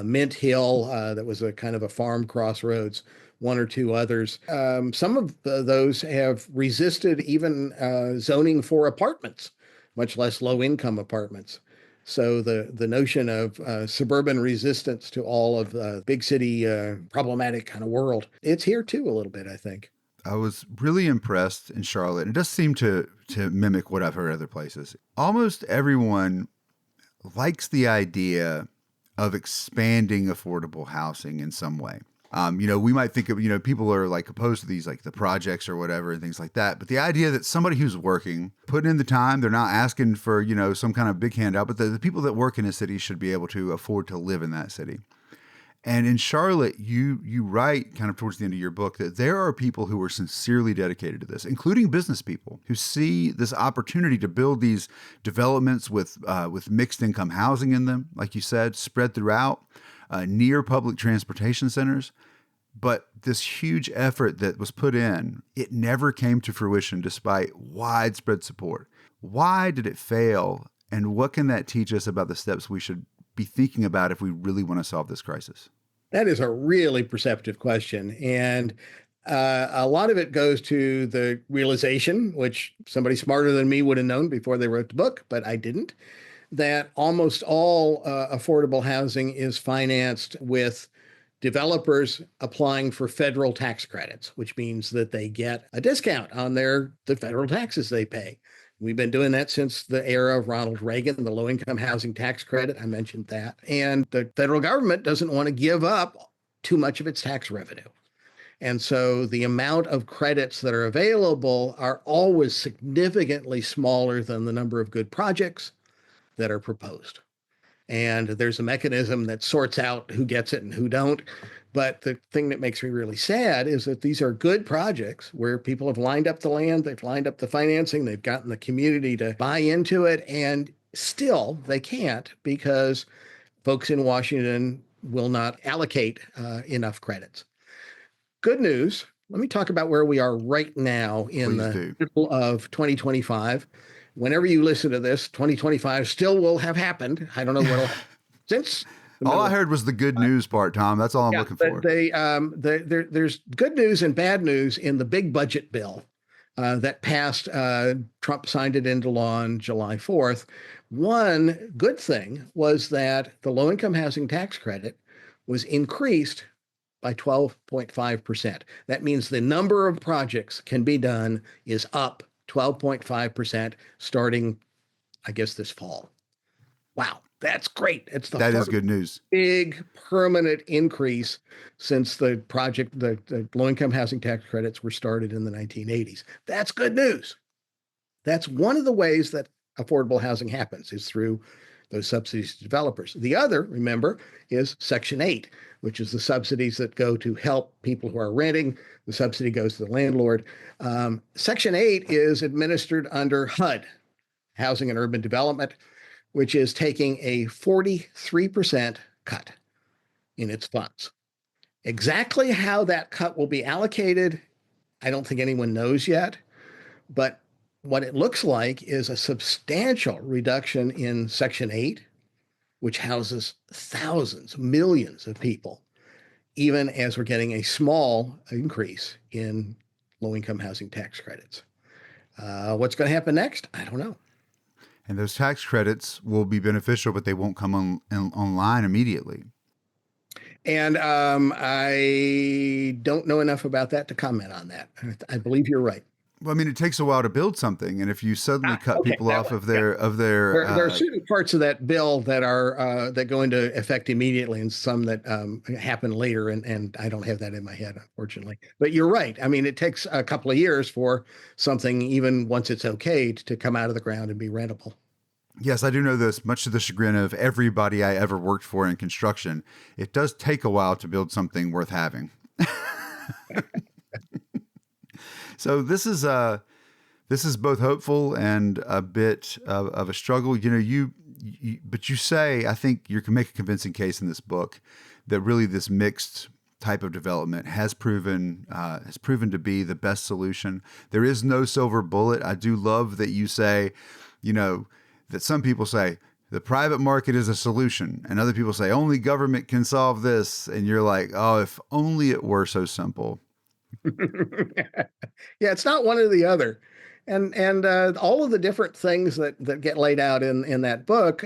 Mint Hill, that was a kind of a farm crossroads, one or two others. Some of those have resisted even zoning for apartments, much less low-income apartments. So the notion of suburban resistance to all of the big city problematic kind of world, it's here too a little bit, I think. I was really impressed in Charlotte. It does seem to mimic what I've heard other places. Almost everyone likes the idea of expanding affordable housing in some way. We might think of, people are like opposed to these, like the projects or whatever and things like that. But the idea that somebody who's working, putting in the time, they're not asking for, some kind of big handout, but the people that work in a city should be able to afford to live in that city. And in Charlotte, you write kind of towards the end of your book that there are people who are sincerely dedicated to this, including business people who see this opportunity to build these developments with mixed income housing in them, like you said, spread throughout, near public transportation centers. But this huge effort that was put in, it never came to fruition despite widespread support. Why did it fail? And what can that teach us about the steps we should be thinking about if we really want to solve this crisis? That is a really perceptive question. And a lot of it goes to the realization, which somebody smarter than me would have known before they wrote the book, but I didn't, that almost all affordable housing is financed with developers applying for federal tax credits, which means that they get a discount on the federal taxes they pay. We've been doing that since the era of Ronald Reagan, the low-income housing tax credit. I mentioned that. And the federal government doesn't want to give up too much of its tax revenue. And so the amount of credits that are available are always significantly smaller than the number of good projects that are proposed. And there's a mechanism that sorts out who gets it and who don't. But the thing that makes me really sad is that these are good projects where people have lined up the land, they've lined up the financing, they've gotten the community to buy into it, and still they can't because folks in Washington will not allocate enough credits. Good news. Let me talk about where we are right now in the middle of 2025. Whenever you listen to this, 2025 still will have happened. I don't know what'll happen since. All I heard was the good news part, Tom. That's all I'm looking for. There's good news and bad news in the big budget bill that passed. Trump signed it into law on July 4th. One good thing was that the low-income housing tax credit was increased by 12.5%. That means the number of projects can be done is up 12.5% starting, I guess, this fall. Wow. That's great. It's that is good news. Big permanent increase since the low-income housing tax credits were started in the 1980s. That's good news. That's one of the ways that affordable housing happens, is through those subsidies to developers. The other, remember, is Section 8, which is the subsidies that go to help people who are renting. The subsidy goes to the landlord. Section 8 is administered under HUD, Housing and Urban Development, which is taking a 43% cut in its funds. Exactly how that cut will be allocated, I don't think anyone knows yet. But what it looks like is a substantial reduction in Section 8, which houses thousands, millions of people, even as we're getting a small increase in low-income housing tax credits. What's going to happen next? I don't know. And those tax credits will be beneficial, but they won't come online immediately. And I don't know enough about that to comment on that. I believe you're right. Well, I mean, it takes a while to build something, and if you suddenly cut people off of their there are certain parts of that bill that are that go into effect immediately, and some that happen later, and I don't have that in my head, unfortunately. But you're right. I mean, it takes a couple of years for something, even once it's okay, to come out of the ground and be rentable. Yes, I do know this, much to the chagrin of everybody I ever worked for in construction. It does take a while to build something worth having. So this is both hopeful and a bit of a struggle. You know, but you say, I think you can make a convincing case in this book that really this mixed type of development has proven to be the best solution. There is no silver bullet. I do love that you say, you know, that some people say the private market is a solution, and other people say only government can solve this. And you're like, oh, if only it were so simple. Yeah, it's not one or the other. And all of the different things that get laid out in that book,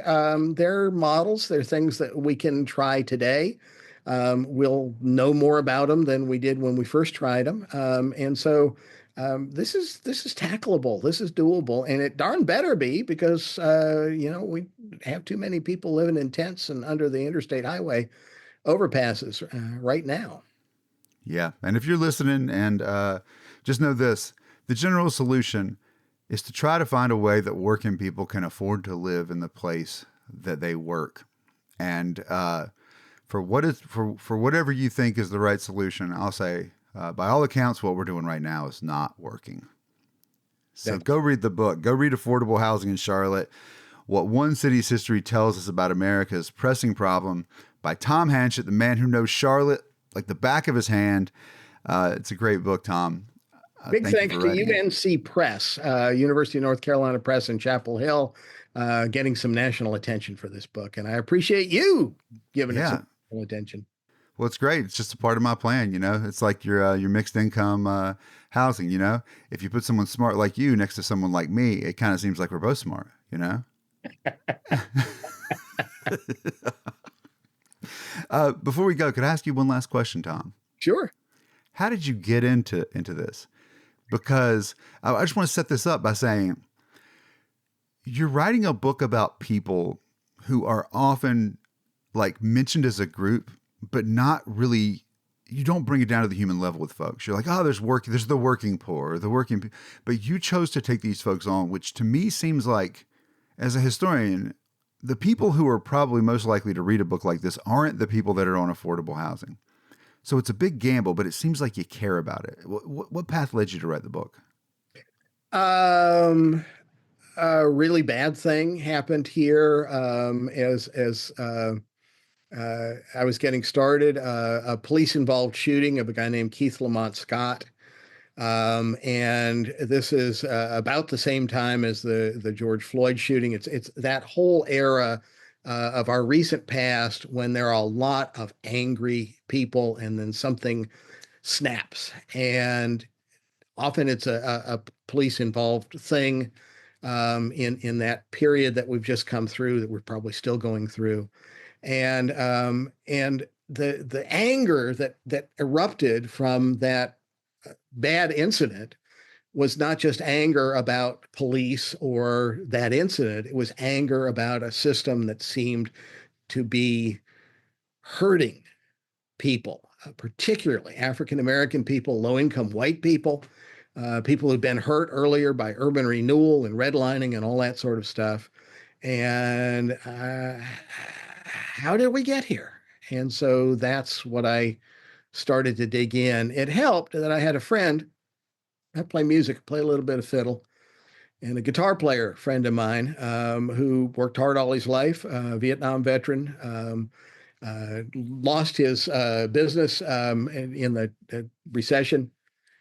they're models. They're things that we can try today. We'll know more about them than we did when we first tried them. And so this is tackleable. This is doable, and it darn better be, because we have too many people living in tents and under the interstate highway overpasses right now. Yeah. And if you're listening, and just know this, the general solution is to try to find a way that working people can afford to live in the place that they work. And for whatever you think is the right solution, I'll say, by all accounts, what we're doing right now is not working. So go read the book. Go read Affordable Housing in Charlotte: What One City's History Tells Us About America's Pressing Problem, by Tom Hanchett, the man who knows Charlotte like the back of his hand. It's a great book, Tom. Big thanks to UNC Press, University of North Carolina Press in Chapel Hill, getting some national attention for this book. And I appreciate you giving it some attention. Well, it's great. It's just a part of my plan. You know, it's like your mixed income housing. You know, if you put someone smart like you next to someone like me, it kind of seems like we're both smart. You know. Before we go, could I ask you one last question, Tom? Sure. How did you get into this? Because I just want to set this up by saying you're writing a book about people who are often like mentioned as a group, but not really. You don't bring it down to the human level with folks. You're like, oh, there's the working poor, but you chose to take these folks on, which to me seems like, as a historian, the people who are probably most likely to read a book like this aren't the people that are on affordable housing. So it's a big gamble, but it seems like you care about it. What path led you to write the book? A really bad thing happened here. As I was getting started, a police-involved shooting of a guy named Keith Lamont Scott. And this is about the same time as the George Floyd shooting. It's that whole era of our recent past when there are a lot of angry people, and then something snaps. And often it's a police-involved thing in that period that we've just come through, that we're probably still going through. And the anger that erupted from that bad incident was not just anger about police or that incident. It was anger about a system that seemed to be hurting people, particularly African American people, low-income white people, people who've been hurt earlier by urban renewal and redlining and all that sort of stuff. And how did we get here? And so that's what I started to dig in. It helped that I had a friend. I play music, play a little bit of fiddle, and a guitar player friend of mine who worked hard all his life, Vietnam veteran, lost his business in the recession,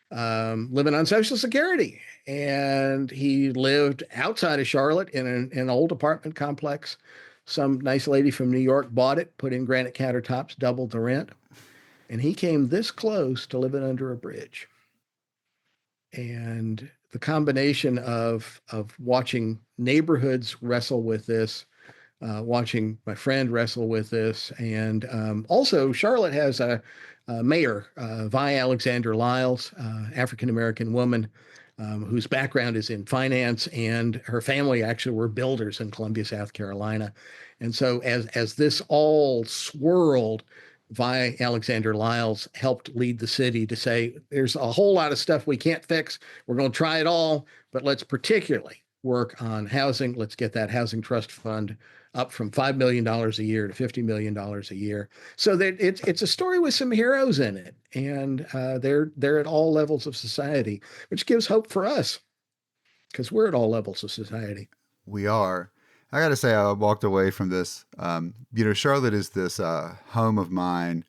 living on Social Security. And he lived outside of Charlotte in an old apartment complex. Some nice lady from New York bought it, put in granite countertops, doubled the rent. And he came this close to living under a bridge. And the combination of watching neighborhoods wrestle with this, watching my friend wrestle with this, and also Charlotte has a mayor, Vi Alexander Lyles, African-American woman, whose background is in finance, and her family actually were builders in Columbia, South Carolina. And so as this all swirled, Vi Alexander Lyles helped lead the city to say, there's a whole lot of stuff we can't fix. We're going to try it all, but let's particularly work on housing. Let's get that housing trust fund up from $5 million a year to $50 million a year. So that it's a story with some heroes in it. And they're at all levels of society, which gives hope for us because we're at all levels of society. We are. I got to say, I walked away from this. Charlotte is this home of mine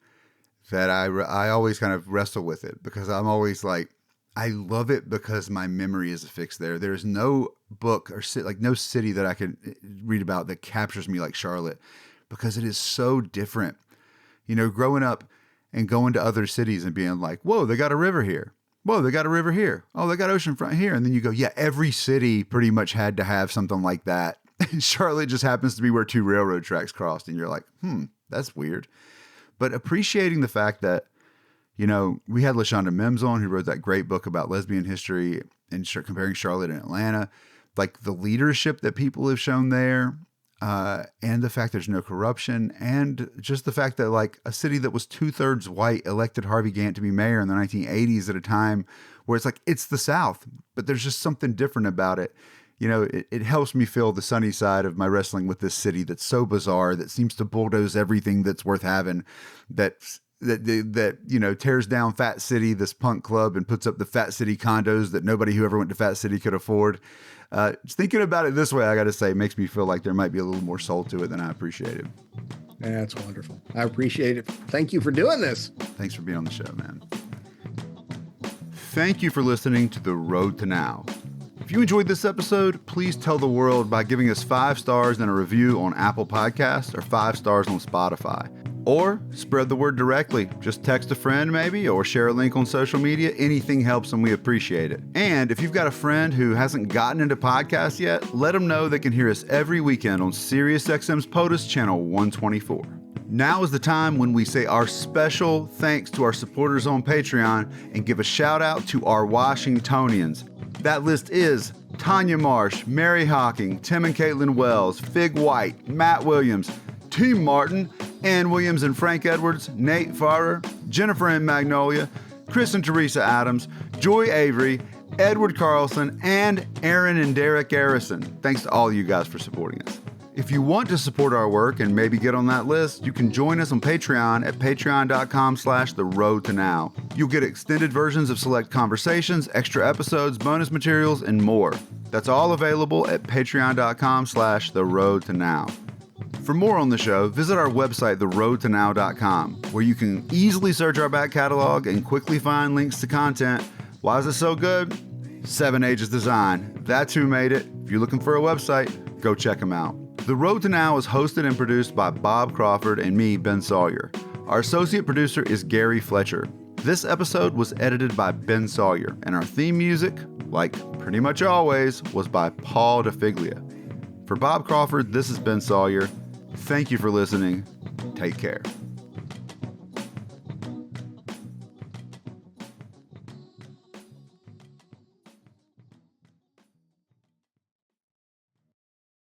that I always kind of wrestle with it because I'm always like, I love it because my memory is affixed there. There's no book or no city that I can read about that captures me like Charlotte because it is so different. Growing up and going to other cities and being like, whoa, they got a river here. Whoa, they got a river here. Oh, they got oceanfront here. And then you go, yeah, every city pretty much had to have something like that. And Charlotte just happens to be where two railroad tracks crossed. And you're like, that's weird. But appreciating the fact that, we had LaShonda Mims on, who wrote that great book about lesbian history and comparing Charlotte and Atlanta, like the leadership that people have shown there, and the fact there's no corruption, and just the fact that like a city that was 2/3 white elected Harvey Gantt to be mayor in the 1980s at a time where it's like, it's the South, but there's just something different about it. It helps me feel the sunny side of my wrestling with this city that's so bizarre, that seems to bulldoze everything that's worth having, that tears down Fat City, this punk club, and puts up the Fat City condos that nobody who ever went to Fat City could afford. Thinking about it this way, I got to say, makes me feel like there might be a little more soul to it than I appreciated. That's wonderful. I appreciate it. Thank you for doing this. Thanks for being on the show, man. Thank you for listening to The Road to Now. If you enjoyed this episode, please tell the world by giving us 5 stars and a review on Apple Podcasts or 5 stars on Spotify. Or spread the word directly. Just text a friend maybe, or share a link on social media. Anything helps and we appreciate it. And if you've got a friend who hasn't gotten into podcasts yet, let them know they can hear us every weekend on SiriusXM's POTUS channel 124. Now is the time when we say our special thanks to our supporters on Patreon and give a shout out to our Washingtonians. That list is Tanya Marsh, Mary Hawking, Tim and Caitlin Wells, Fig White, Matt Williams, Team Martin, Ann Williams and Frank Edwards, Nate Farrer, Jennifer and Magnolia, Chris and Teresa Adams, Joy Avery, Edward Carlson, and Aaron and Derek Garrison. Thanks to all of you guys for supporting us. If you want to support our work and maybe get on that list, you can join us on Patreon at patreon.com/theroadtonow. You'll get extended versions of select conversations, extra episodes, bonus materials, and more. That's all available at patreon.com/theroadtonow. For more on the show, visit our website, theroadtonow.com, where you can easily search our back catalog and quickly find links to content. Why is it so good? 7 Ages Design. That's who made it. If you're looking for a website, go check them out. The Road to Now is hosted and produced by Bob Crawford and me, Ben Sawyer. Our associate producer is Gary Fletcher. This episode was edited by Ben Sawyer, and our theme music, like pretty much always, was by Paul DeFiglia. For Bob Crawford, this is Ben Sawyer. Thank you for listening. Take care.